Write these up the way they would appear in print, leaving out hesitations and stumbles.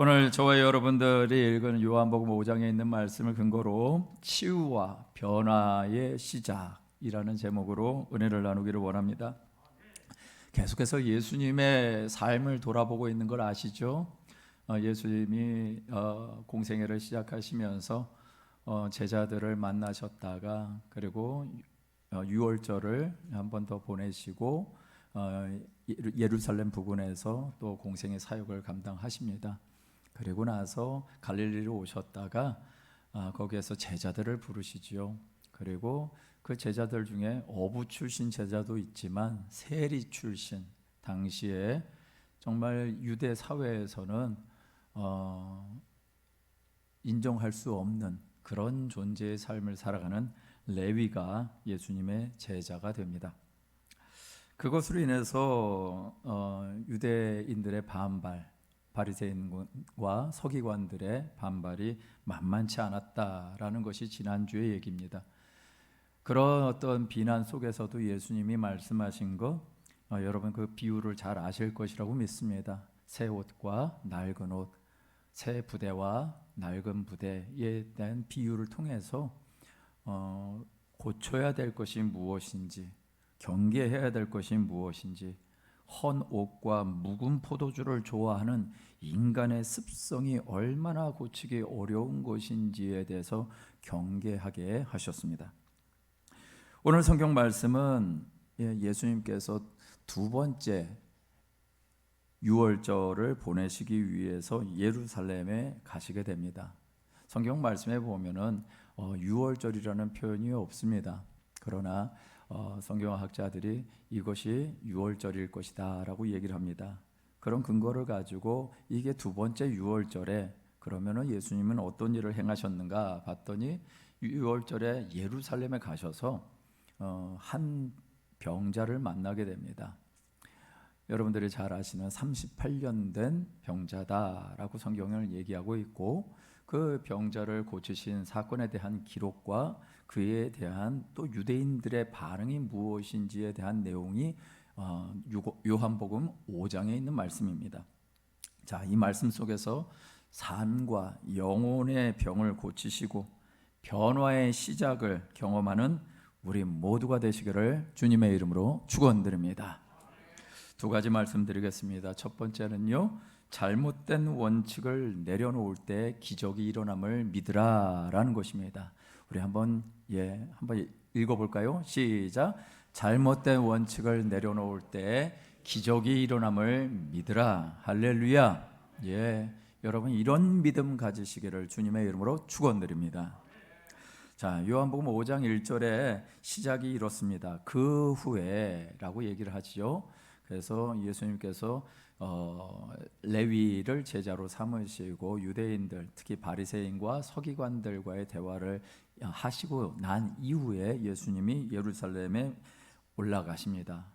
오늘 저와 여러분들이 읽은 요한복음 5장에 있는 말씀을 근거로 치유와 변화의 시작이라는 제목으로 은혜를 나누기를 원합니다. 계속해서 예수님의 삶을 돌아보고 있는 걸 아시죠? 예수님이 공생애를 시작하시면서 제자들을 만나셨다가 그리고 유월절을 한 번 더 보내시고 예루살렘 부근에서 또 공생의 사역을 감당하십니다. 그리고 나서 갈릴리로 오셨다가 거기에서 제자들을 부르시지요. 그리고 그 제자들 중에 어부 출신 제자도 있지만 세리 출신, 당시에 정말 유대 사회에서는 인정할 수 없는 그런 존재의 삶을 살아가는 레위가 예수님의 제자가 됩니다. 그것으로 인해서 유대인들의 반발, 바리새인과 서기관들의 반발이 만만치 않았다라는 것이 지난주의 얘기입니다. 그런 어떤 비난 속에서도 예수님이 말씀하신 것, 여러분 그 비유를 잘 아실 것이라고 믿습니다. 새 옷과 낡은 옷, 새 부대와 낡은 부대에 대한 비유를 통해서 고쳐야 될 것이 무엇인지, 경계해야 될 것이 무엇인지, 헌 옷과 묵은 포도주를 좋아하는 인간의 습성이 얼마나 고치기 어려운 것인지에 대해서 경계하게 하셨습니다. 오늘 성경 말씀은 예수님께서 두 번째 유월절을 보내시기 위해서 예루살렘에 가시게 됩니다. 성경 말씀에 보면은 유월절이라는 표현이 없습니다. 그러나 성경학자들이 이것이 유월절일 것이다 라고 얘기를 합니다. 그런 근거를 가지고 이게 두 번째 유월절에 그러면은 예수님은 어떤 일을 행하셨는가 봤더니 유월절에 예루살렘에 가셔서 한 병자를 만나게 됩니다. 여러분들이 잘 아시는 38년 된 병자다라고 성경을 얘기하고 있고, 그 병자를 고치신 사건에 대한 기록과 그에 대한 또 유대인들의 반응이 무엇인지에 대한 내용이 요한복음 5장에 있는 말씀입니다. 자, 이 말씀 속에서 산과 영혼의 병을 고치시고 변화의 시작을 경험하는 우리 모두가 되시기를 주님의 이름으로 축원드립니다. 두 가지 말씀드리겠습니다. 첫 번째는요, 잘못된 원칙을 내려놓을 때 기적이 일어남을 믿으라라는 것입니다. 우리 한번 읽어볼까요? 시작. 잘못된 원칙을 내려놓을 때 기적이 일어남을 믿으라. 할렐루야. 여러분 이런 믿음 가지시기를 주님의 이름으로 축원드립니다. 자, 요한복음 5장 1절에 시작이 이렇습니다. 그 후에 라고 얘기를 하지요. 그래서 예수님께서 레위를 제자로 삼으시고 유대인들, 특히 바리새인과 서기관들과의 대화를 하시고 난 이후에 예수님이 예루살렘에 올라가십니다.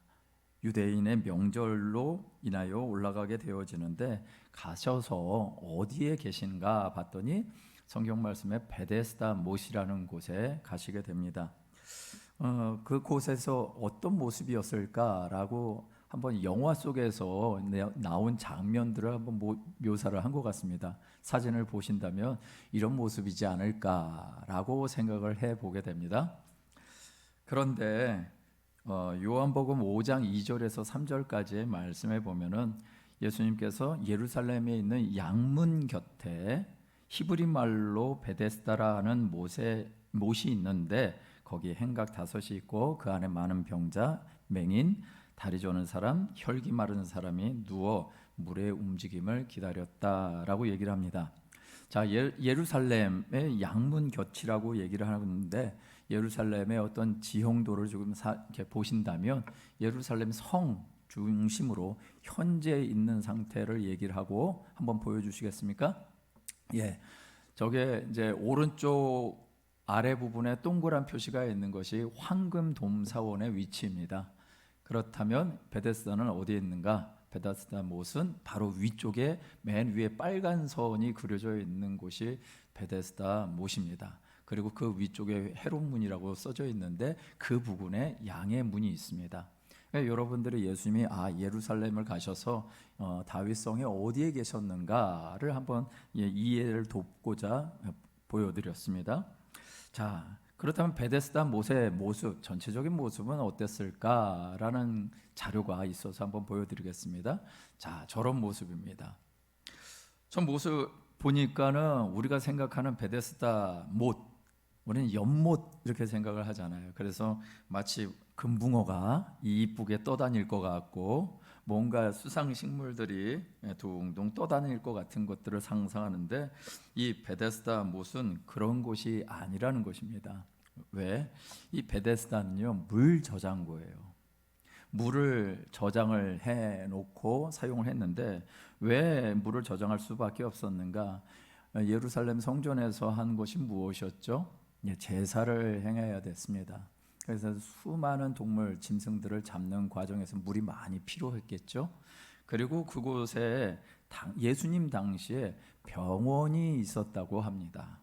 유대인의 명절로 인하여 올라가게 되어지는데, 가셔서 어디에 계신가 봤더니 성경 말씀에 베데스다 못이라는 곳에 가시게 됩니다. 그곳에서 어떤 모습이었을까라고 한번 영화 속에서 나온 장면들을 한번 묘사를 한 것 같습니다. 사진을 보신다면 이런 모습이지 않을까라고 생각을 해보게 됩니다. 그런데 요한복음 5장 2절에서 3절까지의 말씀에 보면은 예수님께서 예루살렘에 있는 양문 곁에 히브리 말로 베데스다라는 못이 있는데, 거기 행각 5이 있고 그 안에 많은 병자, 맹인, 다리 저는 사람, 혈기 마른 사람이 누워 물의 움직임을 기다렸다라고 얘기를 합니다. 자, 예루살렘의 양문 곁이라고 얘기를 하는데, 예루살렘의 어떤 지형도를 조금 이렇게 보신다면 예루살렘 성 중심으로 현재 있는 상태를 얘기를 하고, 한번 보여주시겠습니까? 저게 이제 오른쪽 아래 부분에 동그란 표시가 있는 것이 황금 돔사원의 위치입니다. 그렇다면 베데스다는 어디에 있는가? 베데스다 못은 바로 위쪽에 맨 위에 빨간 선이 그려져 있는 곳이 베데스다 못입니다. 그리고 그 위쪽에 헤롯문이라고 써져 있는데 그 부분에 양의 문이 있습니다. 그러니까 여러분들이 예수님이 예루살렘을 가셔서 다윗성에 어디에 계셨는가를 한번 이해를 돕고자 보여드렸습니다. 자, 그렇다면 베데스다 못의 모습, 전체적인 모습은 어땠을까라는 자료가 있어서 한번 보여드리겠습니다. 자, 저런 모습입니다. 저 모습 보니까는 우리가 생각하는 베데스다 못, 우리는 연못 이렇게 생각을 하잖아요. 그래서 마치 금붕어가 이쁘게 떠다닐 것 같고 뭔가 수상식물들이 둥둥 떠다닐 것 같은 것들을 상상하는데, 이 베데스다 못은 그런 곳이 아니라는 것입니다. 왜? 이 베데스다는요, 물 저장고예요. 물을 저장을 해놓고 사용을 했는데, 왜 물을 저장할 수밖에 없었는가? 예루살렘 성전에서 한 것이 무엇이었죠? 제사를 행해야 됐습니다. 그래서 수많은 동물, 짐승들을 잡는 과정에서 물이 많이 필요했겠죠. 그리고 그곳에 예수님 당시에 병원이 있었다고 합니다.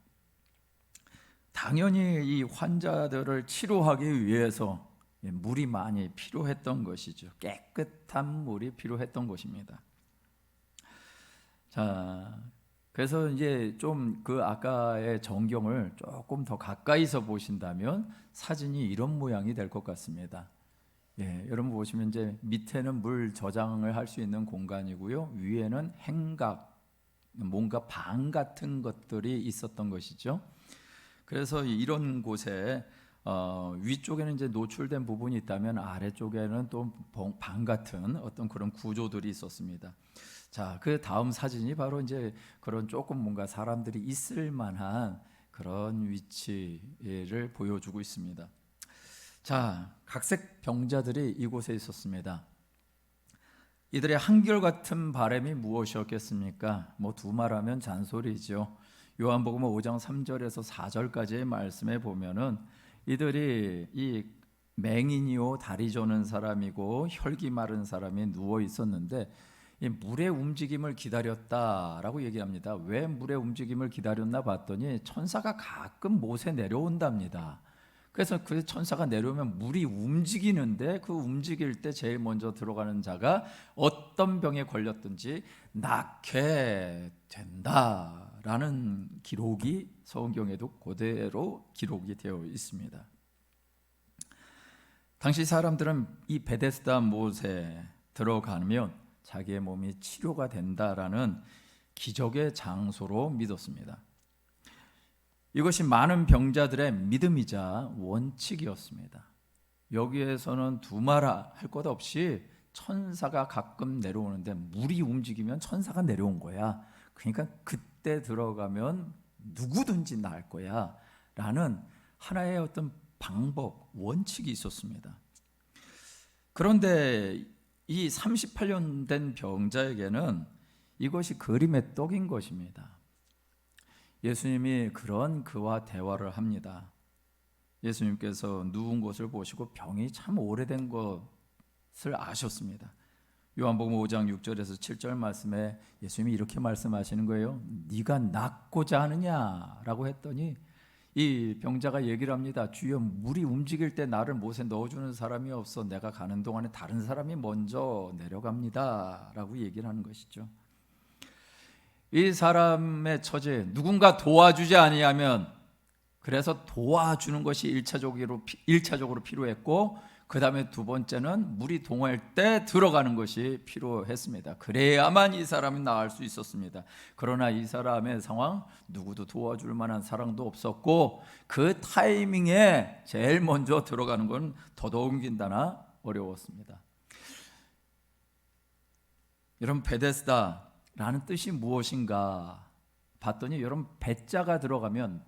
당연히 이 환자들을 치료하기 위해서 물이 많이 필요했던 것이죠. 깨끗한 물이 필요했던 것입니다. 자, 그래서 이제 좀 그 아까의 전경을 조금 더 가까이서 보신다면 사진이 이런 모양이 될 것 같습니다. 여러분 보시면 이제 밑에는 물 저장을 할 수 있는 공간이고요, 위에는 행각, 뭔가 방 같은 것들이 있었던 것이죠. 그래서 이런 곳에 위쪽에는 이제 노출된 부분이 있다면 아래쪽에는 또 방 같은 어떤 그런 구조들이 있었습니다. 자, 그 다음 사진이 바로 이제 그런 조금 뭔가 사람들이 있을 만한 그런 위치를 보여주고 있습니다. 자, 각색 병자들이 이곳에 있었습니다. 이들의 한결같은 바람이 무엇이었겠습니까? 두말하면 잔소리죠. 요한복음 5장 3절에서 4절까지의 말씀에 보면은 이들이 이 맹인이요 다리 저는 사람이고 혈기 마른 사람이 누워 있었는데 이 물의 움직임을 기다렸다라고 얘기합니다. 왜 물의 움직임을 기다렸나 봤더니 천사가 가끔 못에 내려온답니다. 그래서 그 천사가 내려오면 물이 움직이는데 그 움직일 때 제일 먼저 들어가는 자가 어떤 병에 걸렸든지 낫게 된다라는 기록이 성경에도 그대로 기록이 되어 있습니다. 당시 사람들은 이 베데스다 못에 들어가면 자기의 몸이 치료가 된다라는 기적의 장소로 믿었습니다. 이것이 많은 병자들의 믿음이자 원칙이었습니다. 여기에서는 두말할 것 없이 천사가 가끔 내려오는데 물이 움직이면 천사가 내려온 거야. 그러니까 그때 들어가면 누구든지 나을 거야 라는 하나의 어떤 방법, 원칙이 있었습니다. 그런데 이 38년 된 병자에게는 이것이 그림의 떡인 것입니다. 예수님이 그와 대화를 합니다. 예수님께서 누운 것을 보시고 병이 참 오래된 것을 아셨습니다. 요한복음 5장 6절에서 7절 말씀에 예수님이 이렇게 말씀하시는 거예요. 네가 낫고자 하느냐라고 했더니 이 병자가 얘기를 합니다. 주여, 물이 움직일 때 나를 못에 넣어주는 사람이 없어 내가 가는 동안에 다른 사람이 먼저 내려갑니다 라고 얘기를 하는 것이죠. 이 사람의 처지에 누군가 도와주지 아니하면, 그래서 도와주는 것이 1차적으로 필요했고, 그 다음에 두 번째는 물이 동할 때 들어가는 것이 필요했습니다. 그래야만 이 사람이 나을 수 있었습니다. 그러나 이 사람의 상황, 누구도 도와줄 만한 사람도 없었고 그 타이밍에 제일 먼저 들어가는 건 더더욱인다나 어려웠습니다. 여러분, 베데스다라는 뜻이 무엇인가 봤더니, 여러분 배자가 들어가면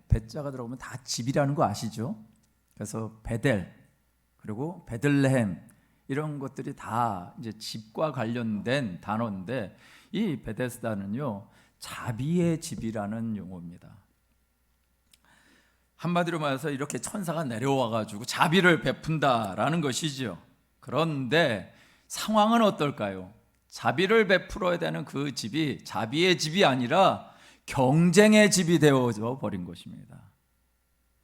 배자가 들어가면 다 집이라는 거 아시죠? 그래서 베델 그리고 베들레헴 이런 것들이 다 이제 집과 관련된 단어인데, 이 베데스다는요 자비의 집이라는 용어입니다. 한마디로 말해서 이렇게 천사가 내려와 가지고 자비를 베푼다라는 것이죠. 그런데 상황은 어떨까요? 자비를 베풀어야 되는 그 집이 자비의 집이 아니라 경쟁의 집이 되어져 버린 것입니다.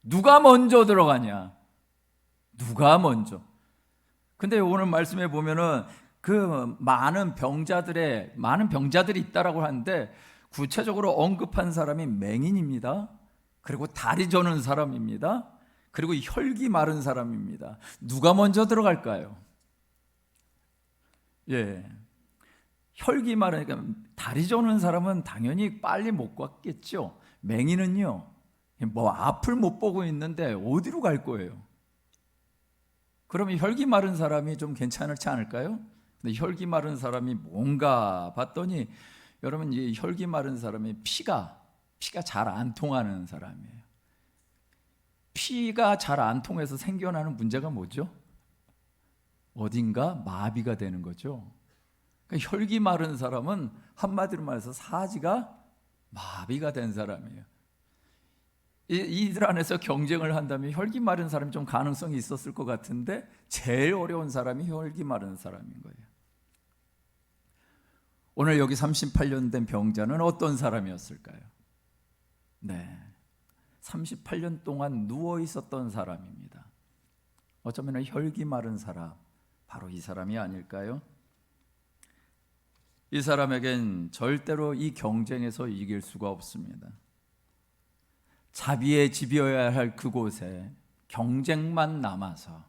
누가 먼저 들어가냐? 누가 먼저? 근데 오늘 말씀에 보면은 그 많은 병자들이 있다라고 하는데 구체적으로 언급한 사람이 맹인입니다. 그리고 다리 저는 사람입니다. 그리고 혈기 마른 사람입니다. 누가 먼저 들어갈까요? 예. 혈기 마르니까 다리 저는 사람은 당연히 빨리 못 갔겠죠. 맹인은요, 뭐 앞을 못 보고 있는데 어디로 갈 거예요? 그러면 혈기 마른 사람이 좀 괜찮지 않을까요? 근데 혈기 마른 사람이 뭔가 봤더니 여러분, 이 혈기 마른 사람이 피가 잘 안 통하는 사람이에요. 피가 잘 안 통해서 생겨나는 문제가 뭐죠? 어딘가 마비가 되는 거죠. 그러니까 혈기 마른 사람은 한마디로 말해서 사지가 마비가 된 사람이에요. 이들 안에서 경쟁을 한다면 혈기 마른 사람이 좀 가능성이 있었을 것 같은데 제일 어려운 사람이 혈기 마른 사람인 거예요. 오늘 여기 38년 된 병자는 어떤 사람이었을까요? 네, 38년 동안 누워 있었던 사람입니다. 어쩌면 혈기 마른 사람, 바로 이 사람이 아닐까요? 이 사람에겐 절대로 이 경쟁에서 이길 수가 없습니다. 자비의 집이어야 할 그곳에 경쟁만 남아서,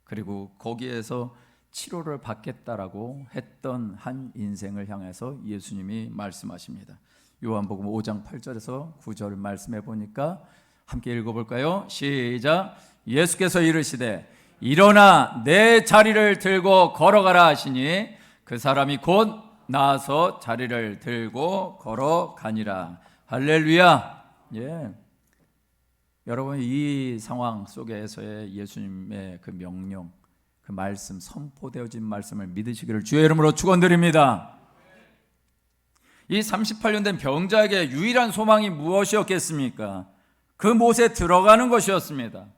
그리고 거기에서 치료를 받겠다라고 했던 한 인생을 향해서 예수님이 말씀하십니다. 요한복음 5장 8절에서 9절 말씀해 보니까 함께 읽어볼까요? 시작. 예수께서 이르시되 일어나 내 자리를 들고 걸어가라 하시니 그 사람이 곧 나아서 자리를 들고 걸어가니라. 할렐루야. 예. 여러분, 이 상황 속에서의 예수님의 그 명령, 그 말씀, 선포되어진 말씀을 믿으시기를 주의 이름으로 축원드립니다. 이 38년 된 병자에게 유일한 소망이 무엇이었겠습니까? 그 못에 들어가는 것이었습니다.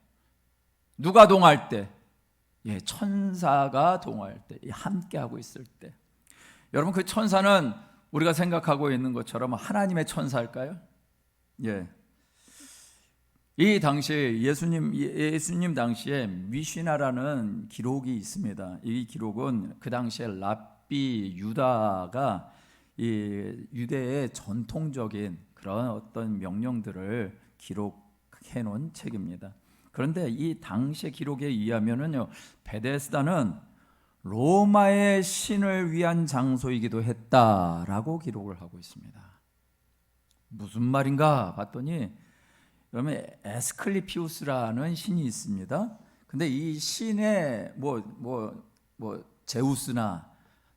누가 동할 때? 예, 천사가 동할 때, 함께하고 있을 때. 여러분, 그 천사는 우리가 생각하고 있는 것처럼 하나님의 천사일까요? 예. 이 당시에 예수님 당시에 미시나라는 기록이 있습니다. 이 기록은 그 당시에 랍비 유다가 이 유대의 전통적인 그런 어떤 명령들을 기록해 놓은 책입니다. 그런데 이 당시의 기록에 의하면은요, 베데스다는 로마의 신을 위한 장소이기도 했다라고 기록을 하고 있습니다. 무슨 말인가 봤더니, 그러면 에스클리피우스라는 신이 있습니다. 근데 이 신의 제우스나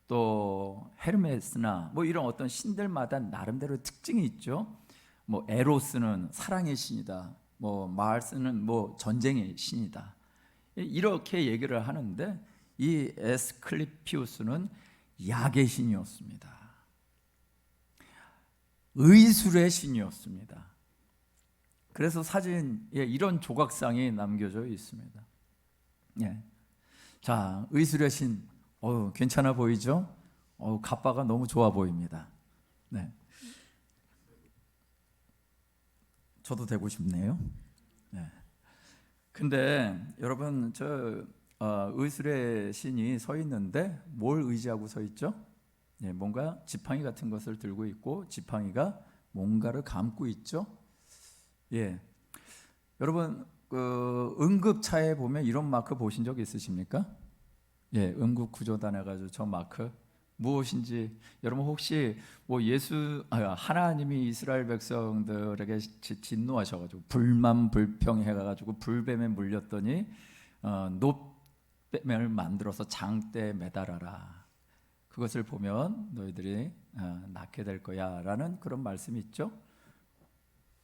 또 헤르메스나 이런 어떤 신들마다 나름대로 특징이 있죠. 에로스는 사랑의 신이다. 마르스는 전쟁의 신이다. 이렇게 얘기를 하는데 이 에스클리피우스는 약의 신이었습니다. 의술의 신이었습니다. 그래서 사진에 이런 조각상이 남겨져 있습니다. 예. 자, 의술의 신, 괜찮아 보이죠? 갑바가 너무 좋아 보입니다. 네. 저도 되고 싶네요. 네. 근데 여러분, 의술의 신이 서 있는데 뭘 의지하고 서 있죠? 예, 뭔가 지팡이 같은 것을 들고 있고 지팡이가 뭔가를 감고 있죠. 예, 여러분, 응급차에 보면 이런 마크 보신 적 있으십니까? 예, 응급구조단 해가지고 저 마크 무엇인지 여러분 혹시 하나님이 이스라엘 백성들에게 진노하셔가지고 불만 불평해가지고 불뱀에 물렸더니 놋뱀을 만들어서 장대에 매달아라. 그것을 보면 너희들이 낫게 될 거야라는 그런 말씀이 있죠.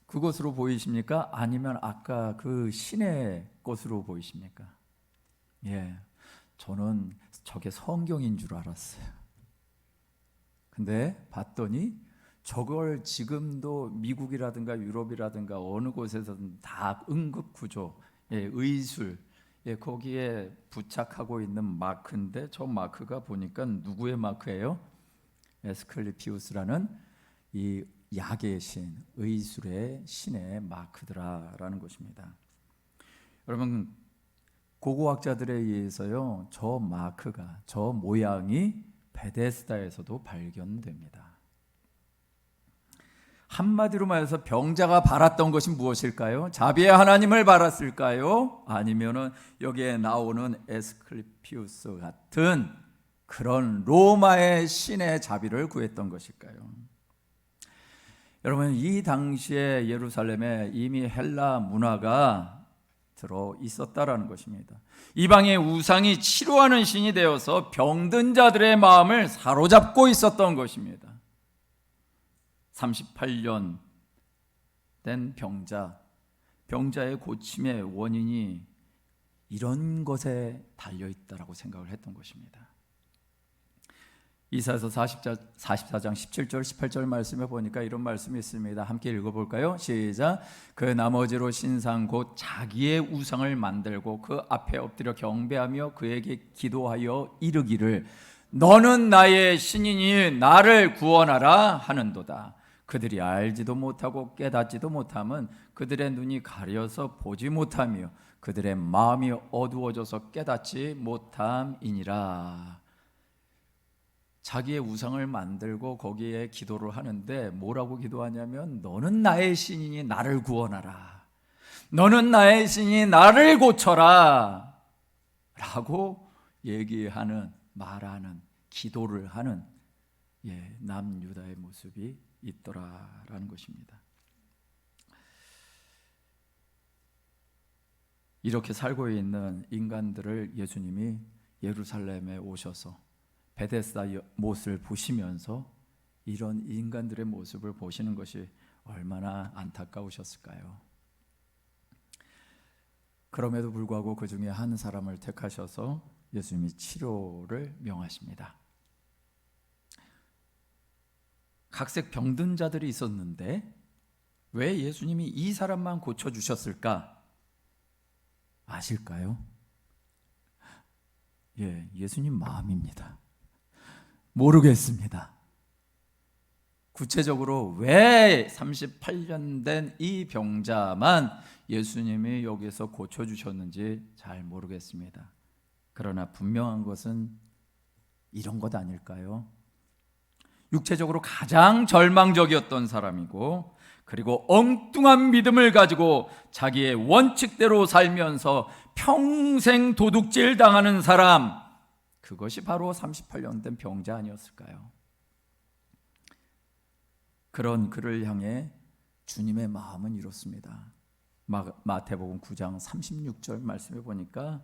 그것으로 보이십니까? 아니면 아까 그 신의 것으로 보이십니까? 예, 저는 저게 성경인 줄 알았어요. 근데 봤더니 저걸 지금도 미국이라든가 유럽이라든가 어느 곳에서든 다 응급구조, 의술, 거기에 부착하고 있는 마크인데 저 마크가 보니까 누구의 마크예요? 에스클리피우스라는 이 약의 신, 의술의 신의 마크더라라는 것입니다. 여러분, 고고학자들에 의해서요, 저 마크가, 저 모양이 베데스다에서도 발견됩니다. 한마디로 말해서 병자가 바랐던 것이 무엇일까요? 자비의 하나님을 바랐을까요? 아니면은 여기에 나오는 에스클리피우스 같은 그런 로마의 신의 자비를 구했던 것일까요? 여러분, 이 당시에 예루살렘에 이미 헬라 문화가 들어 있었다라는 것입니다. 이방의 우상이 치료하는 신이 되어서 병든 자들의 마음을 사로잡고 있었던 것입니다. 38년 된 병자의 고침의 원인이 이런 것에 달려있다라고 생각을 했던 것입니다. 이사야서 44장 17절 18절 말씀에 보니까 이런 말씀이 있습니다. 함께 읽어볼까요? 시작. 그 나머지로 신상 곧 자기의 우상을 만들고 그 앞에 엎드려 경배하며 그에게 기도하여 이르기를 너는 나의 신이니 나를 구원하라 하는도다. 그들이 알지도 못하고 깨닫지도 못함은 그들의 눈이 가려서 보지 못하며 그들의 마음이 어두워져서 깨닫지 못함이니라. 자기의 우상을 만들고 거기에 기도를 하는데 뭐라고 기도하냐면 너는 나의 신이니 나를 구원하라, 너는 나의 신이니 나를 고쳐라 라고 얘기하는, 말하는, 기도를 하는 남유다의 모습이 있더라라는 것입니다. 이렇게 살고 있는 인간들을 예수님이 예루살렘에 오셔서 베데스다 못을 보시면서 이런 인간들의 모습을 보시는 것이 얼마나 안타까우셨을까요? 그럼에도 불구하고 그 중에 한 사람을 택하셔서 예수님이 치료를 명하십니다. 각색 병든 자들이 있었는데 왜 예수님이 이 사람만 고쳐주셨을까? 아실까요? 예수님 마음입니다. 모르겠습니다. 구체적으로 왜 38년 된 이 병자만 예수님이 여기서 고쳐주셨는지 잘 모르겠습니다. 그러나 분명한 것은 이런 것 아닐까요? 육체적으로 가장 절망적이었던 사람이고, 그리고 엉뚱한 믿음을 가지고 자기의 원칙대로 살면서 평생 도둑질 당하는 사람, 그것이 바로 38년 된 병자 아니었을까요? 그런 그를 향해 주님의 마음은 이렇습니다. 마태복음 9장 36절 말씀해 보니까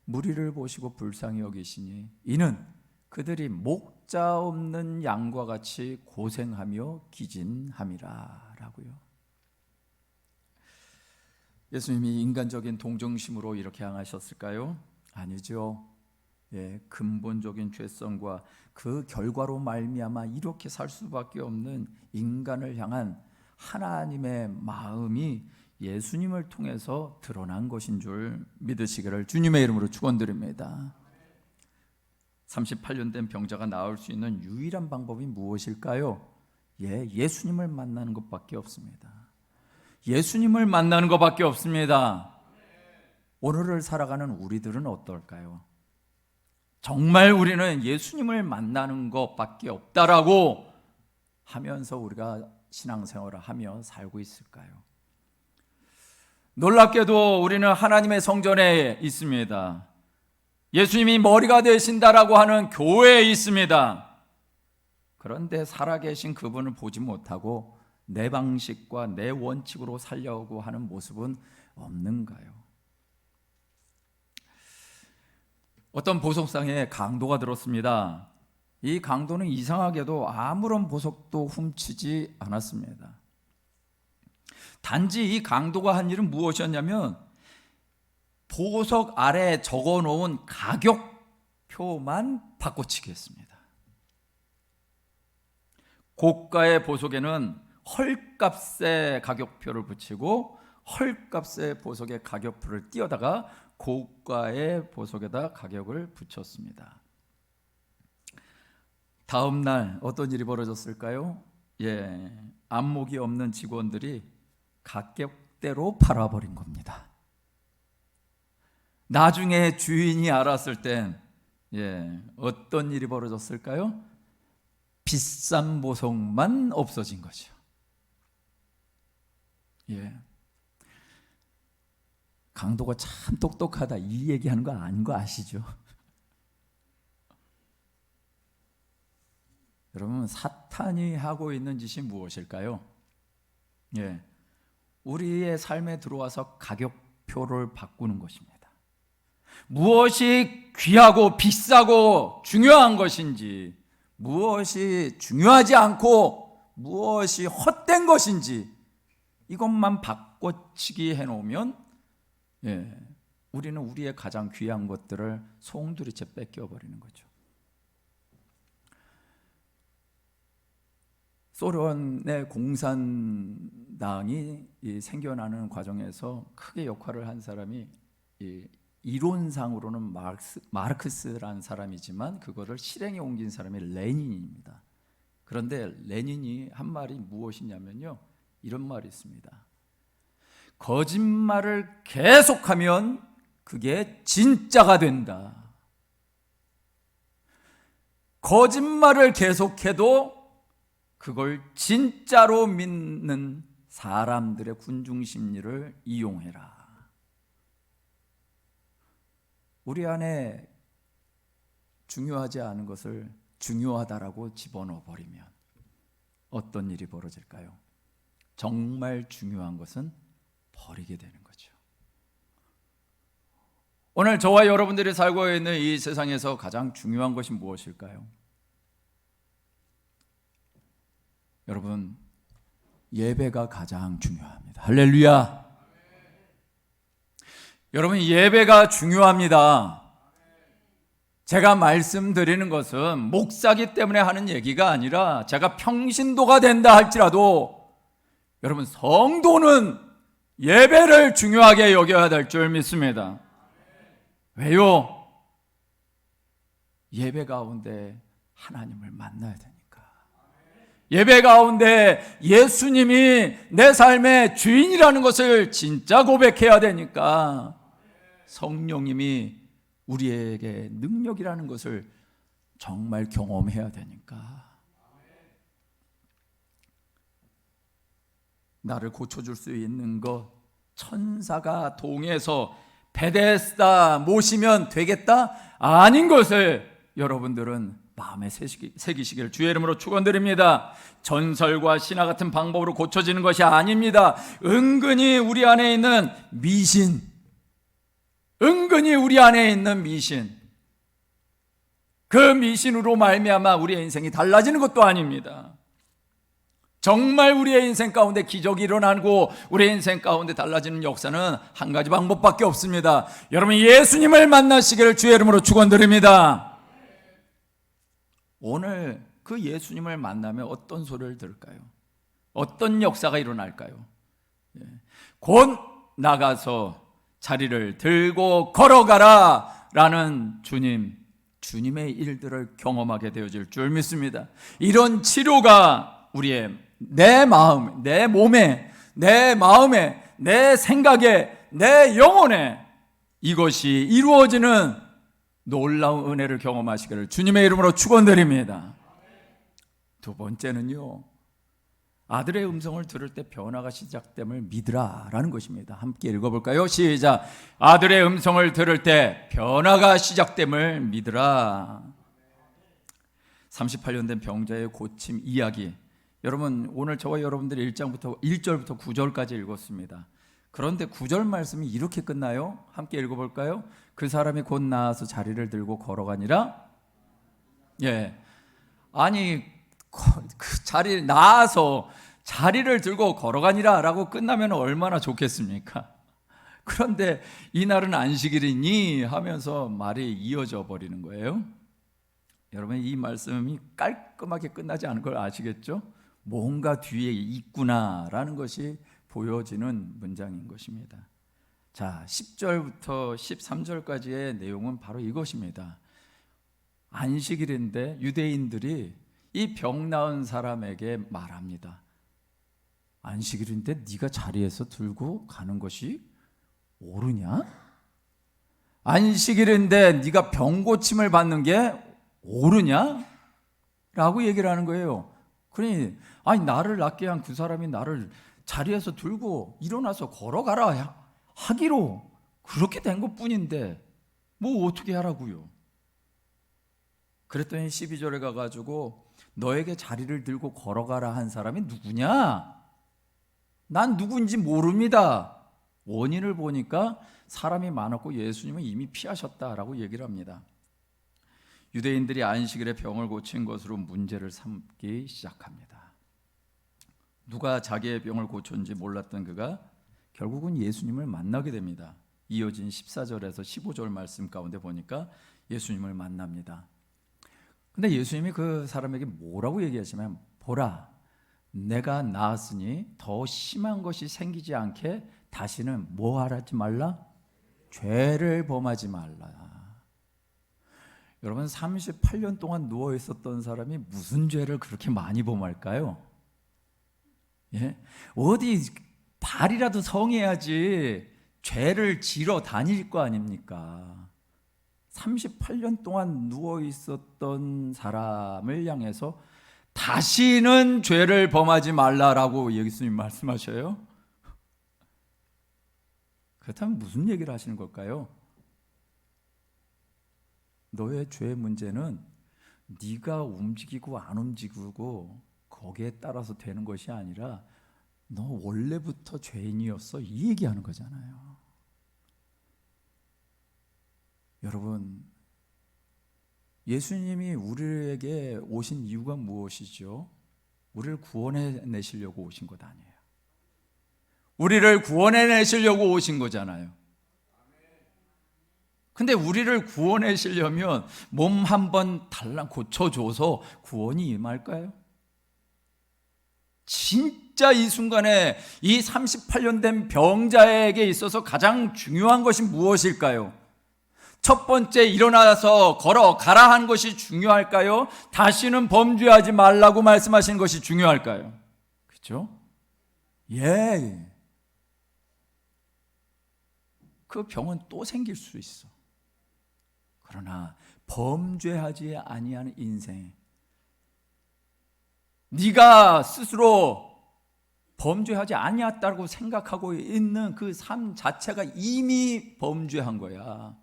무리를 보시고 불쌍히 여기시니 이는 그들이 목자 없는 양과 같이 고생하며 기진함이라 라고요. 예수님이 인간적인 동정심으로 이렇게 향하셨을까요? 아니죠. 근본적인 죄성과 그 결과로 말미암아 이렇게 살 수밖에 없는 인간을 향한 하나님의 마음이 예수님을 통해서 드러난 것인 줄 믿으시기를 주님의 이름으로 축원드립니다. 38년 된 병자가 나을 수 있는 유일한 방법이 무엇일까요? 예수님을 만나는 것밖에 없습니다. 예수님을 만나는 것밖에 없습니다. 오늘을 살아가는 우리들은 어떨까요? 정말 우리는 예수님을 만나는 것밖에 없다라고 하면서 우리가 신앙생활을 하며 살고 있을까요? 놀랍게도 우리는 하나님의 성전에 있습니다. 예수님이 머리가 되신다라고 하는 교회에 있습니다. 그런데 살아계신 그분을 보지 못하고 내 방식과 내 원칙으로 살려고 하는 모습은 없는가요? 어떤 보석상에 강도가 들었습니다. 이 강도는 이상하게도 아무런 보석도 훔치지 않았습니다. 단지 이 강도가 한 일은 무엇이었냐면 보석 아래에 적어놓은 가격표만 바꿔치기 했습니다. 고가의 보석에는 헐값의 가격표를 붙이고 헐값의 보석의 가격표를 띄어다가 고가의 보석에다 가격을 붙였습니다. 다음 날 어떤 일이 벌어졌을까요? 안목이 없는 직원들이 가격대로 팔아버린 겁니다. 나중에 주인이 알았을 땐 어떤 일이 벌어졌을까요? 비싼 보석만 없어진 거죠. 강도가 참 똑똑하다 이 얘기하는 거 아닌 거 아시죠? 여러분, 사탄이 하고 있는 짓이 무엇일까요? 우리의 삶에 들어와서 가격표를 바꾸는 것입니다. 무엇이 귀하고 비싸고 중요한 것인지, 무엇이 중요하지 않고 무엇이 헛된 것인지 이것만 바꿔치기 해놓으면 우리는 우리의 가장 귀한 것들을 송두리째 뺏겨버리는 거죠. 소련의 공산당이 생겨나는 과정에서 크게 역할을 한 사람이 이론상으로는 마르크스라는 사람이지만 그거를 실행에 옮긴 사람이 레닌입니다. 그런데 레닌이 한 말이 무엇이냐면요, 이런 말이 있습니다. 거짓말을 계속하면 그게 진짜가 된다. 거짓말을 계속해도 그걸 진짜로 믿는 사람들의 군중심리를 이용해라. 우리 안에 중요하지 않은 것을 중요하다라고 집어넣어 버리면 어떤 일이 벌어질까요? 정말 중요한 것은 버리게 되는 거죠. 오늘 저와 여러분들이 살고 있는 이 세상에서 가장 중요한 것이 무엇일까요? 여러분, 예배가 가장 중요합니다. 할렐루야. 여러분, 예배가 중요합니다. 제가 말씀드리는 것은 목사기 때문에 하는 얘기가 아니라 제가 평신도가 된다 할지라도 여러분, 성도는 예배를 중요하게 여겨야 될 줄 믿습니다. 왜요? 예배 가운데 하나님을 만나야 되니까. 예배 가운데 예수님이 내 삶의 주인이라는 것을 진짜 고백해야 되니까. 성령님이 우리에게 능력이라는 것을 정말 경험해야 되니까. 나를 고쳐줄 수 있는 것, 천사가 동해서 베데스다 모시면 되겠다? 아닌 것을 여러분들은 마음에 새기시기를 주의 이름으로 축원드립니다. 전설과 신화 같은 방법으로 고쳐지는 것이 아닙니다. 은근히 우리 안에 있는 미신, 은근히 우리 안에 있는 미신, 그 미신으로 말미암아 우리의 인생이 달라지는 것도 아닙니다. 정말 우리의 인생 가운데 기적이 일어나고 우리의 인생 가운데 달라지는 역사는 한 가지 방법밖에 없습니다. 여러분, 예수님을 만나시기를 주의 이름으로 축원드립니다. 오늘 그 예수님을 만나면 어떤 소리를 들을까요? 어떤 역사가 일어날까요? 곧 나가서 자리를 들고 걸어가라 라는 주님의 일들을 경험하게 되어질 줄 믿습니다. 이런 치료가 우리의 내 마음, 내 몸에, 내 마음에, 내 생각에, 내 영혼에 이것이 이루어지는 놀라운 은혜를 경험하시기를 주님의 이름으로 축원드립니다. 두 번째는요, 아들의 음성을 들을 때 변화가 시작됨을 믿으라 라는 것입니다. 함께 읽어볼까요? 시작. 아들의 음성을 들을 때 변화가 시작됨을 믿으라. 38년 된 병자의 고침 이야기, 여러분, 오늘 저와 여러분들이 1절부터 9절까지 읽었습니다. 그런데 9절 말씀이 이렇게 끝나요? 함께 읽어볼까요? 그 사람이 곧 나아서 자리를 들고 걸어가니라. 아니, 그 자리에 나아서 자리를 들고 걸어가니라 라고 끝나면 얼마나 좋겠습니까? 그런데 이날은 안식일이니 하면서 말이 이어져 버리는 거예요. 여러분, 이 말씀이 깔끔하게 끝나지 않은 걸 아시겠죠? 뭔가 뒤에 있구나라는 것이 보여지는 문장인 것입니다. 자, 10절부터 13절까지의 내용은 바로 이것입니다. 안식일인데 유대인들이 이 병 나은 사람에게 말합니다. 안식일인데 네가 자리에서 들고 가는 것이 옳으냐? 안식일인데 네가 병 고침을 받는 게 옳으냐? 라고 얘기를 하는 거예요. 그러니 아니 나를 낫게 한 그 사람이 나를 자리에서 들고 일어나서 걸어가라 하기로 그렇게 된 것뿐인데 뭐 어떻게 하라고요? 그랬더니 12절에 가가지고 너에게 자리를 들고 걸어가라 한 사람이 누구냐? 난 누구인지 모릅니다. 원인을 보니까 사람이 많았고 예수님은 이미 피하셨다라고 얘기를 합니다. 유대인들이 안식일에 병을 고친 것으로 문제를 삼기 시작합니다. 누가 자기의 병을 고쳤는지 몰랐던 그가 결국은 예수님을 만나게 됩니다. 이어진 14절에서 15절 말씀 가운데 보니까 예수님을 만납니다. 근데 예수님이 그 사람에게 뭐라고 얘기하시면, 보라, 내가 나았으니 더 심한 것이 생기지 않게 다시는 뭐 하지 말라? 죄를 범하지 말라. 여러분, 38년 동안 누워 있었던 사람이 무슨 죄를 그렇게 많이 범할까요? 예? 어디 발이라도 성해야지 죄를 지러 다닐 거 아닙니까? 38년 동안 누워 있었던 사람을 향해서 다시는 죄를 범하지 말라라고 예수님 말씀하셔요? 그렇다면 무슨 얘기를 하시는 걸까요? 너의 죄 문제는 네가 움직이고 안 움직이고 거기에 따라서 되는 것이 아니라 너 원래부터 죄인이었어, 이 얘기하는 거잖아요. 여러분, 예수님이 우리에게 오신 이유가 무엇이죠? 우리를 구원해 내시려고 오신 것 아니에요. 우리를 구원해 내시려고 오신 거잖아요. 근데 우리를 구원해 내시려면 몸 한번 달랑 고쳐줘서 구원이 임할까요? 진짜 이 순간에 이 38년 된 병자에게 있어서 가장 중요한 것이 무엇일까요? 첫 번째, 일어나서 걸어가라 한 것이 중요할까요? 다시는 범죄하지 말라고 말씀하신 것이 중요할까요? 그렇죠? 예. 그 병은 또 생길 수 있어. 그러나 범죄하지 아니하는 인생, 네가 스스로 범죄하지 아니했다고 생각하고 있는 그 삶 자체가 이미 범죄한 거야.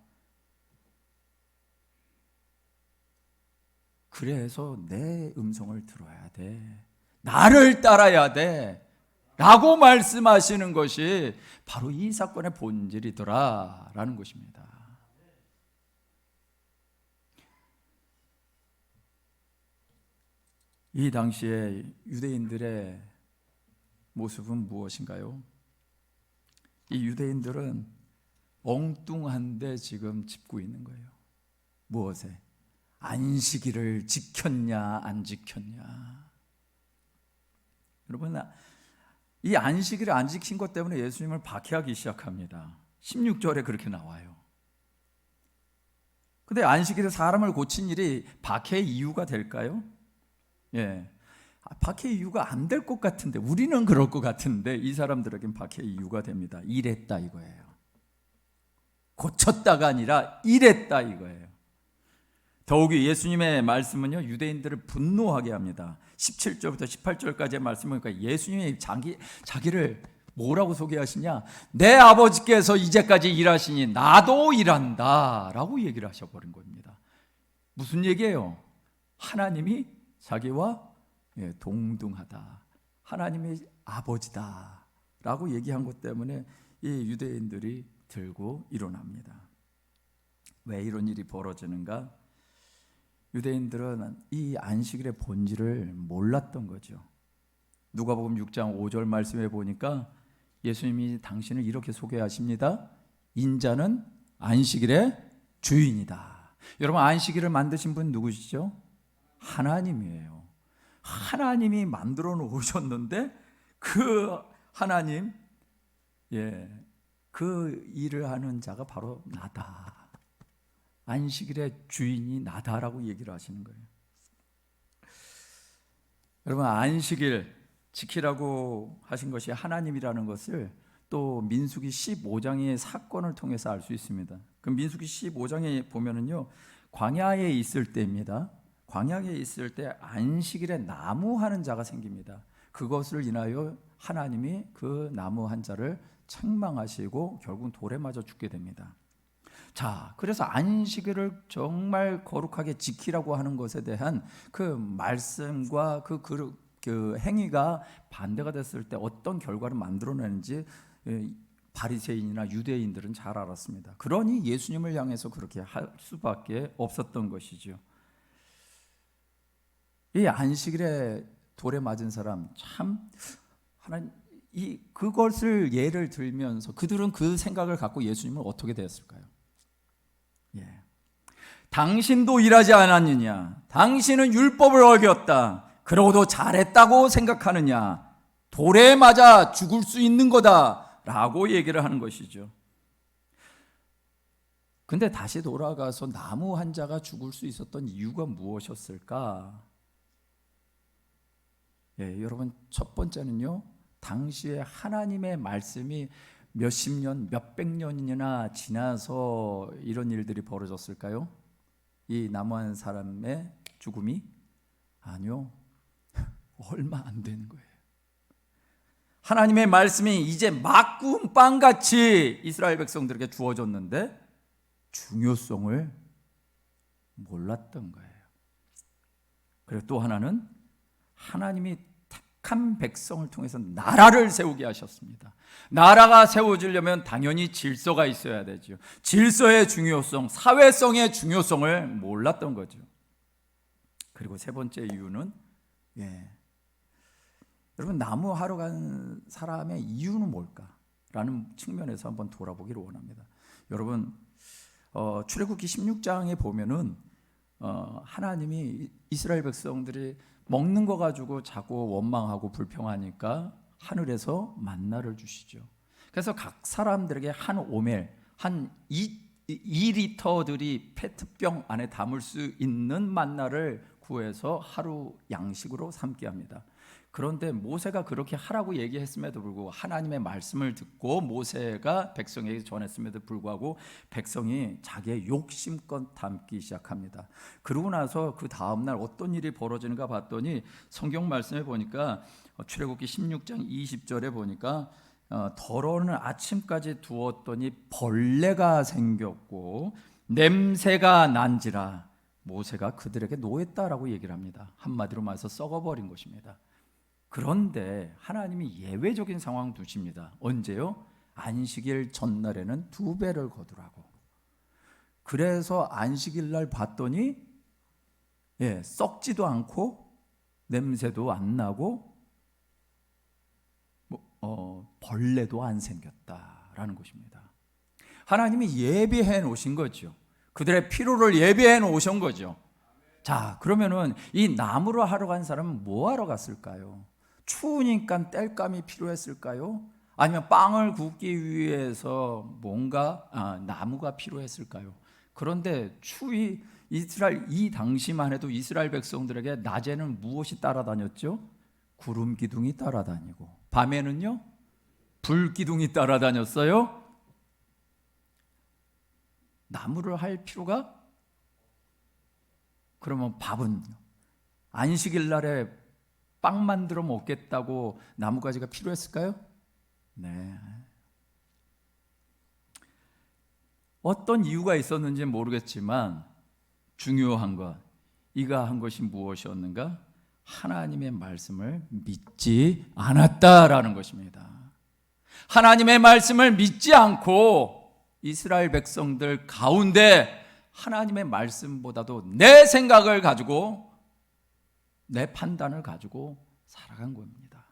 그래서 내 음성을 들어야 돼, 나를 따라야 돼 라고 말씀하시는 것이 바로 이 사건의 본질이더라 라는 것입니다. 이 당시에 유대인들의 모습은 무엇인가요? 이 유대인들은 엉뚱한데 지금 짚고 있는 거예요. 무엇에? 안식일을 지켰냐 안 지켰냐. 여러분, 이 안식일을 안 지킨 것 때문에 예수님을 박해하기 시작합니다. 16절에 그렇게 나와요. 근데 안식일에 사람을 고친 일이 박해의 이유가 될까요? 예, 박해의 이유가 안 될 것 같은데, 우리는 그럴 것 같은데 이 사람들에겐 박해의 이유가 됩니다. 이랬다 이거예요. 고쳤다가 아니라 이랬다 이거예요. 더욱이 예수님의 말씀은요, 유대인들을 분노하게 합니다. 17절부터 18절까지의 말씀을 보니까 예수님이 자기를 뭐라고 소개하시냐? 내 아버지께서 이제까지 일하시니 나도 일한다 라고 얘기를 하셔버린 겁니다. 무슨 얘기예요? 하나님이 자기와 동등하다, 하나님이 아버지다 라고 얘기한 것 때문에 이 유대인들이 들고 일어납니다. 왜 이런 일이 벌어지는가? 유대인들은 이 안식일의 본질을 몰랐던 거죠. 누가복음 6장 5절 말씀에 보니까 예수님이 당신을 이렇게 소개하십니다. 인자는 안식일의 주인이다. 여러분, 안식일을 만드신 분 누구시죠? 하나님이에요. 하나님이 만들어 놓으셨는데 그 하나님, 그 일을 하는 자가 바로 나다. 안식일의 주인이 나다라고 얘기를 하시는 거예요. 여러분, 안식일 지키라고 하신 것이 하나님이라는 것을 또 민수기 15장의 사건을 통해서 알 수 있습니다. 그 민수기 15장에 보면은요, 광야에 있을 때입니다. 광야에 있을 때 안식일에 나무하는 자가 생깁니다. 그것을 인하여 하나님이 그 나무 한 자를 책망하시고 결국 돌에 맞아 죽게 됩니다. 자, 그래서 안식일을 정말 거룩하게 지키라고 하는 것에 대한 그 말씀과 그 행위가 반대가 됐을 때 어떤 결과를 만들어내는지 바리새인이나 유대인들은 잘 알았습니다. 그러니 예수님을 향해서 그렇게 할 수밖에 없었던 것이죠. 이 안식일에 돌에 맞은 사람, 참 하나님 그것을 예를 들면서 그들은 그 생각을 갖고 예수님을 어떻게 대했을까요? 당신도 일하지 않았느냐? 당신은 율법을 어겼다. 그러고도 잘했다고 생각하느냐? 돌에 맞아 죽을 수 있는 거다 라고 얘기를 하는 것이죠. 근데 다시 돌아가서 나무 한 자가 죽을 수 있었던 이유가 무엇이었을까? 여러분, 첫 번째는요, 당시에 하나님의 말씀이 몇십 년, 몇백 년이나 지나서 이런 일들이 벌어졌을까요? 이 나무 한 사람의 죽음이? 아니요, 얼마 안 되는 거예요. 하나님의 말씀이 이제 막 구운 빵같이 이스라엘 백성들에게 주어졌는데 중요성을 몰랐던 거예요. 그리고 또 하나는 하나님이 택한 백성을 통해서 나라를 세우게 하셨습니다. 나라가 세워지려면 당연히 질서가 있어야 되죠. 질서의 중요성, 사회성의 중요성을 몰랐던 거죠. 그리고 세 번째 이유는 여러분, 나무하러 간 사람의 이유는 뭘까라는 측면에서 한번 돌아보기를 원합니다. 여러분, 출애굽기 16장에 보면은 하나님이 이스라엘 백성들이 먹는 거 가지고 자꾸 원망하고 불평하니까 하늘에서 만나를 주시죠. 그래서 각 사람들에게 한 오멜, 한 2리터들이 페트병 안에 담을 수 있는 만나를 구해서 하루 양식으로 삼게 합니다. 그런데 모세가 그렇게 하라고 얘기했음에도 불구하고 하나님의 말씀을 듣고 모세가 백성에게 전했음에도 불구하고 백성이 자기의 욕심껏 담기 시작합니다. 그러고 나서 그 다음날 어떤 일이 벌어지는가 봤더니 성경 말씀에 보니까 출애굽기 16장 20절에 보니까 더러는 아침까지 두었더니 벌레가 생겼고 냄새가 난지라 모세가 그들에게 노했다라고 얘기를 합니다. 한마디로 말해서 썩어버린 것입니다. 그런데 하나님이 예외적인 상황 두십니다. 언제요? 안식일 전날에는 2배를 거두라고. 그래서 안식일 날 봤더니 썩지도 않고 냄새도 안 나고 벌레도 안 생겼다라는 것입니다. 하나님이 예비해 놓으신 거죠. 그들의 필요를 예비해 놓으신 거죠. 자, 그러면은 이 나무로 하러 간 사람은 뭐 하러 갔을까요? 추우니까 땔감이 필요했을까요? 아니면 빵을 굽기 위해서 뭔가 나무가 필요했을까요? 그런데 추위 이 당시만 해도 이스라엘 백성들에게 낮에는 무엇이 따라다녔죠? 구름 기둥이 따라다니고 밤에는요? 불 기둥이 따라다녔어요. 나무를 할 필요가? 그러면 밥은 안식일 날에 빵 만들어 먹겠다고 나무가지가 필요했을까요? 네. 어떤 이유가 있었는지 모르겠지만 중요한 것, 이가 한 것이 무엇이었는가? 하나님의 말씀을 믿지 않았다라는 것입니다. 하나님의 말씀을 믿지 않고 이스라엘 백성들 가운데 하나님의 말씀보다도 내 생각을 가지고 내 판단을 가지고 살아간 겁니다.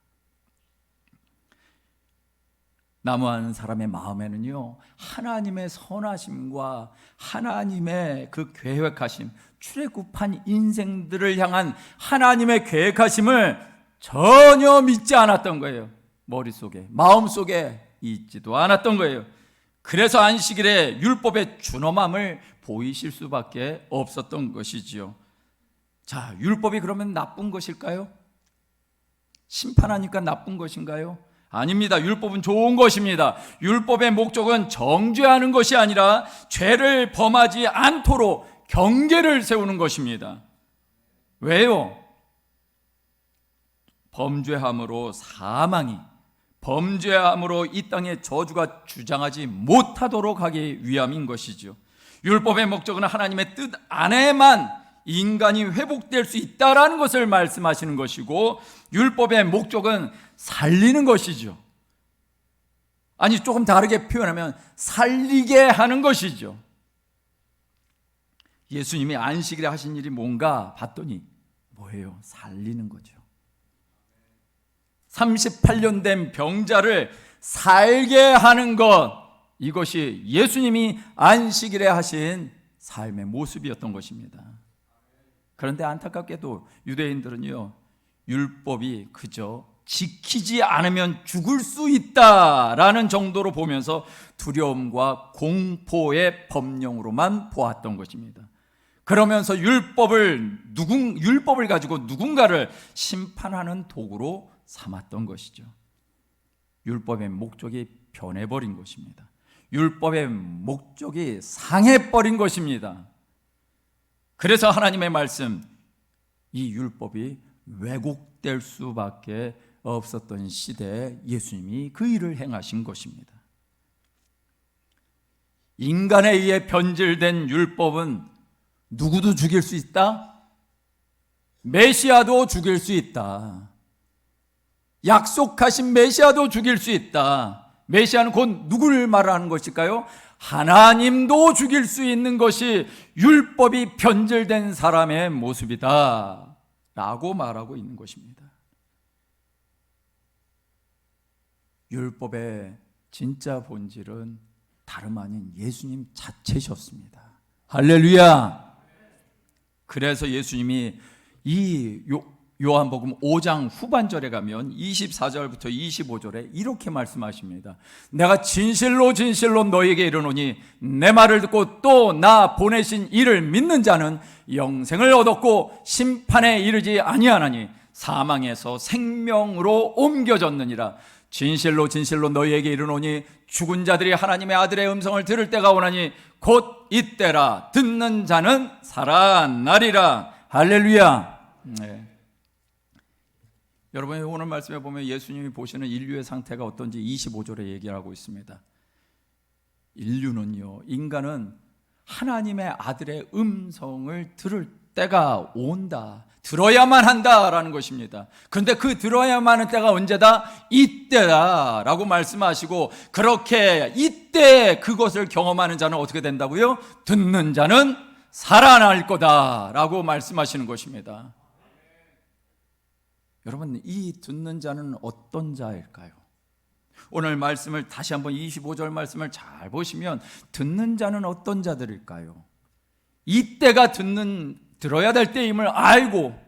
나무한 사람의 마음에는요, 하나님의 선하심과 하나님의 그 계획하심, 출애굽한 인생들을 향한 하나님의 계획하심을 전혀 믿지 않았던 거예요. 머릿속에, 마음속에 있지도 않았던 거예요. 그래서 안식일에 율법의 준엄함을 보이실 수밖에 없었던 것이지요. 자, 율법이 그러면 나쁜 것일까요? 심판하니까 나쁜 것인가요? 아닙니다. 율법은 좋은 것입니다. 율법의 목적은 정죄하는 것이 아니라 죄를 범하지 않도록 경계를 세우는 것입니다. 왜요? 범죄함으로 사망이, 범죄함으로 이 땅의 저주가 주장하지 못하도록 하기 위함인 것이죠. 율법의 목적은 하나님의 뜻 안에만 인간이 회복될 수 있다라는 것을 말씀하시는 것이고, 율법의 목적은 살리는 것이죠. 아니, 조금 다르게 표현하면 살리게 하는 것이죠. 예수님이 안식일에 하신 일이 뭔가 봤더니 뭐예요? 살리는 거죠. 38년 된 병자를 살게 하는 것, 이것이 예수님이 안식일에 하신 삶의 모습이었던 것입니다. 그런데 안타깝게도 유대인들은요, 율법이 그저 지키지 않으면 죽을 수 있다라는 정도로 보면서 두려움과 공포의 법령으로만 보았던 것입니다. 그러면서 율법을 가지고 누군가를 심판하는 도구로 삼았던 것이죠. 율법의 목적이 변해버린 것입니다. 율법의 목적이 상해버린 것입니다. 그래서 하나님의 말씀, 이 율법이 왜곡될 수밖에 없었던 시대에 예수님이 그 일을 행하신 것입니다. 인간에 의해 변질된 율법은 누구도 죽일 수 있다? 메시아도 죽일 수 있다. 약속하신 메시아도 죽일 수 있다. 메시아는 곧 누구를 말하는 것일까요? 하나님도 죽일 수 있는 것이 율법이 변질된 사람의 모습이다 라고 말하고 있는 것입니다. 율법의 진짜 본질은 다름 아닌 예수님 자체셨습니다. 할렐루야. 그래서 예수님이 이 요한복음 5장 후반절에 가면 24절부터 25절에 이렇게 말씀하십니다. 내가 진실로 진실로 너희에게 이르노니 내 말을 듣고 또 나 보내신 이를 믿는 자는 영생을 얻었고 심판에 이르지 아니하나니 사망에서 생명으로 옮겨졌느니라. 진실로 진실로 너희에게 이르노니 죽은 자들이 하나님의 아들의 음성을 들을 때가 오나니 곧 이때라. 듣는 자는 살아나리라. 할렐루야. 네. 여러분이 오늘 말씀에 보면 예수님이 보시는 인류의 상태가 어떤지 25절에 얘기를 하고 있습니다. 인류는요, 인간은 하나님의 아들의 음성을 들을 때가 온다, 들어야만 한다라는 것입니다. 그런데 그 들어야만 하는 때가 언제다? 이때다 라고 말씀하시고, 그렇게 이때 그것을 경험하는 자는 어떻게 된다고요? 듣는 자는 살아날 거다 라고 말씀하시는 것입니다. 여러분, 이 듣는 자는 어떤 자일까요? 오늘 말씀을 다시 한번 25절 말씀을 잘 보시면 듣는 자는 어떤 자들일까요? 이때가 들어야 될 때임을 알고,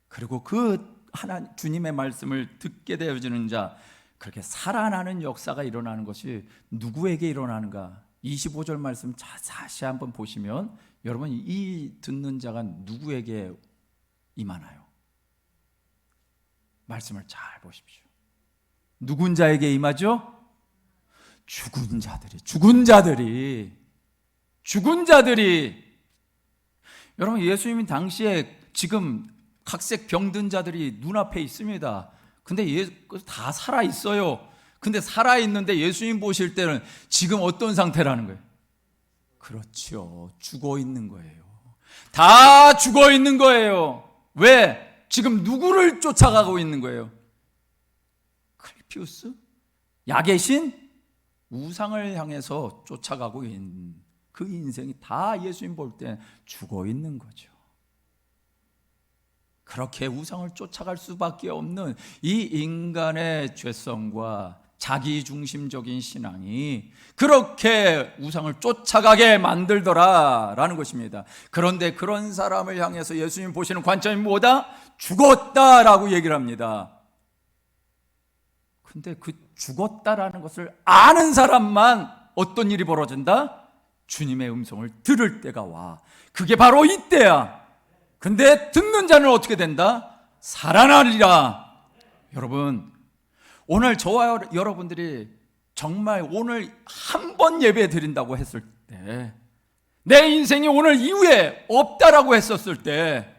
그리고 그 주님의 말씀을 듣게 되어지는 자, 그렇게 살아나는 역사가 일어나는 것이 누구에게 일어나는가? 25절 말씀 자세히 한번 보시면 여러분, 이 듣는 자가 누구에게 임하나요? 말씀을 잘 보십시오. 누군 자에게 임하죠? 죽은 자들이. 여러분, 예수님이 당시에 지금 각색 병든 자들이 눈앞에 있습니다. 근데 다 살아있어요. 근데 살아있는데 예수님 보실 때는 지금 어떤 상태라는 거예요? 그렇죠. 죽어 있는 거예요. 다 죽어 있는 거예요. 왜? 지금 누구를 쫓아가고 있는 거예요? 클피우스? 약의 신? 우상을 향해서 쫓아가고 있는 그 인생이 다 예수님 볼 때 죽어 있는 거죠. 그렇게 우상을 쫓아갈 수밖에 없는 이 인간의 죄성과 자기중심적인 신앙이 그렇게 우상을 쫓아가게 만들더라라는 것입니다. 그런데 그런 사람을 향해서 예수님 보시는 관점이 뭐다? 죽었다라고 얘기를 합니다. 근데 그 죽었다라는 것을 아는 사람만 어떤 일이 벌어진다? 주님의 음성을 들을 때가 와. 그게 바로 이때야. 근데 듣는 자는 어떻게 된다? 살아나리라. 여러분, 오늘 저와 여러분들이 정말 오늘 한 번 예배 드린다고 했을 때, 내 인생이 오늘 이후에 없다라고 했었을 때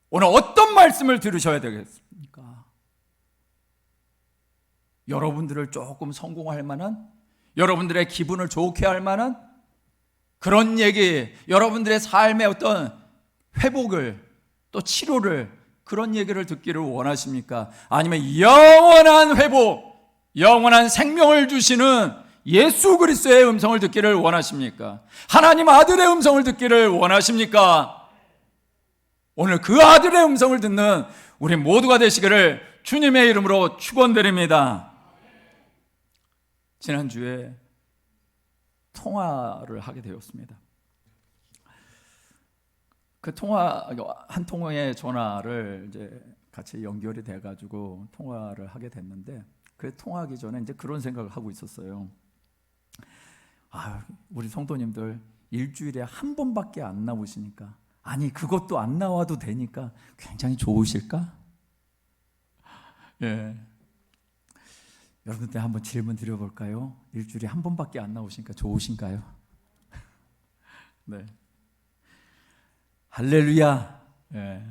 오늘 어떤 말씀을 들으셔야 되겠습니까? 여러분들을 조금 성공할 만한, 여러분들의 기분을 좋게 할 만한 그런 얘기, 여러분들의 삶의 어떤 회복을 또 치료를, 그런 얘기를 듣기를 원하십니까? 아니면 영원한 회복, 영원한 생명을 주시는 예수 그리스도의 음성을 듣기를 원하십니까? 하나님 아들의 음성을 듣기를 원하십니까? 오늘 그 아들의 음성을 듣는 우리 모두가 되시기를 주님의 이름으로 축원드립니다. 지난주에 통화를 하게 되었습니다. 그 한 통화의 전화를 이제 같이 연결이 돼가지고 통화를 하게 됐는데, 그 통화하기 전에 이제 그런 생각을 하고 있었어요. 우리 성도님들 일주일에 한 번밖에 안 나오시니까, 아니 그것도 안 나와도 되니까 굉장히 좋으실까? 예. 여러분들 한번 질문 드려볼까요? 일주일에 한 번밖에 안 나오시니까 좋으신가요? 네. 할렐루야. 예.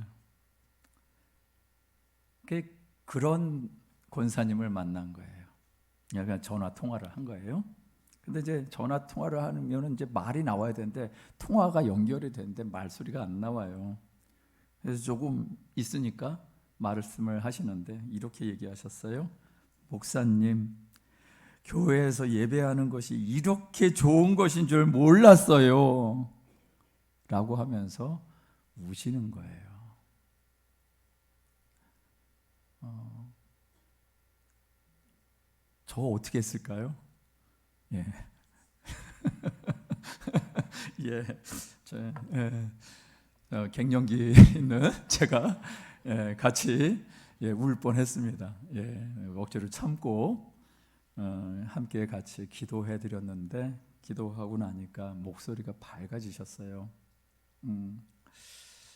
그런 권사님을 만난 거예요. 그냥 전화 통화를 한 거예요. 근데 이제 전화 통화를 하면 이제 말이 나와야 되는데 통화가 연결이 되는데 말소리가 안 나와요. 그래서 조금 있으니까 말씀을 하시는데 이렇게 얘기하셨어요. 목사님, 교회에서 예배하는 것이 이렇게 좋은 것인 줄 몰랐어요. 라고 하면서 우시는 거예요. 저 어떻게 했을까요? 예. 갱년기 있는 제가 같이 울 뻔했습니다. 억지로 참고 함께 같이 기도해 드렸는데, 기도하고 나니까 목소리가 밝아지셨어요.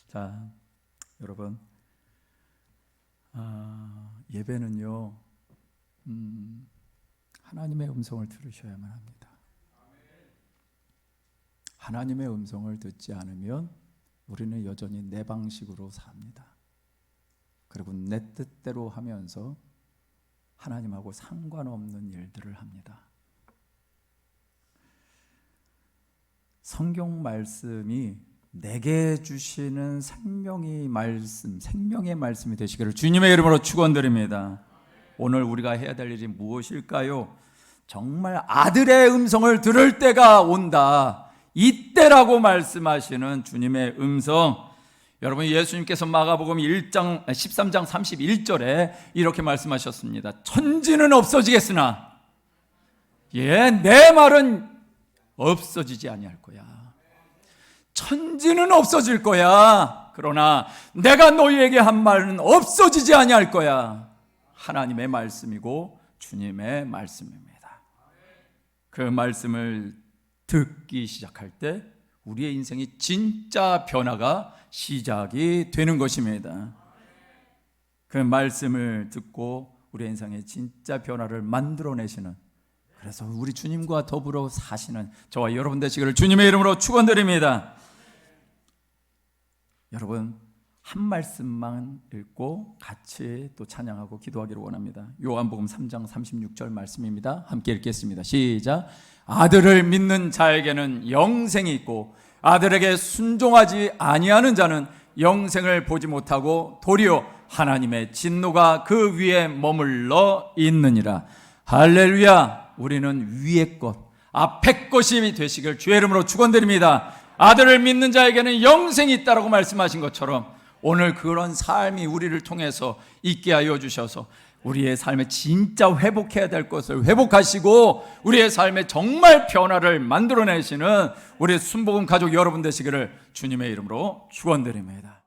자, 여러분, 예배는요, 하나님의 음성을 들으셔야만 합니다. 하나님의 음성을 듣지 않으면 우리는 여전히 내 방식으로 삽니다. 그리고 내 뜻대로 하면서 하나님하고 상관없는 일들을 합니다. 성경 말씀이 내게 주시는 생명의 말씀이 되시기를 주님의 이름으로 축원드립니다. 오늘 우리가 해야 될 일이 무엇일까요? 정말 아들의 음성을 들을 때가 온다, 이때라고 말씀하시는 주님의 음성. 여러분, 예수님께서 마가복음 13장 31절에 이렇게 말씀하셨습니다. 천지는 없어지겠으나 내 말은 없어지지 아니할 거야. 천지는 없어질 거야. 그러나 내가 너희에게 한 말은 없어지지 아니할 거야. 하나님의 말씀이고 주님의 말씀입니다. 그 말씀을 듣기 시작할 때 우리의 인생이 진짜 변화가 시작이 되는 것입니다. 그 말씀을 듣고 우리의 인생에 진짜 변화를 만들어내시는, 그래서 우리 주님과 더불어 사시는 저와 여러분 되시기를 주님의 이름으로 축원드립니다. 여러분, 한 말씀만 읽고 같이 또 찬양하고 기도하기를 원합니다. 요한복음 3장 36절 말씀입니다. 함께 읽겠습니다. 시작. 아들을 믿는 자에게는 영생이 있고 아들에게 순종하지 아니하는 자는 영생을 보지 못하고 도리어 하나님의 진노가 그 위에 머물러 있느니라. 할렐루야. 우리는 위의 것, 앞의 것이 되시길 주의 이름으로 축원드립니다. 아들을 믿는 자에게는 영생이 있다라고 말씀하신 것처럼 오늘 그런 삶이 우리를 통해서 있게 하여 주셔서 우리의 삶에 진짜 회복해야 될 것을 회복하시고 우리의 삶에 정말 변화를 만들어내시는 우리 순복음 가족 여러분 되시기를 주님의 이름으로 축원드립니다.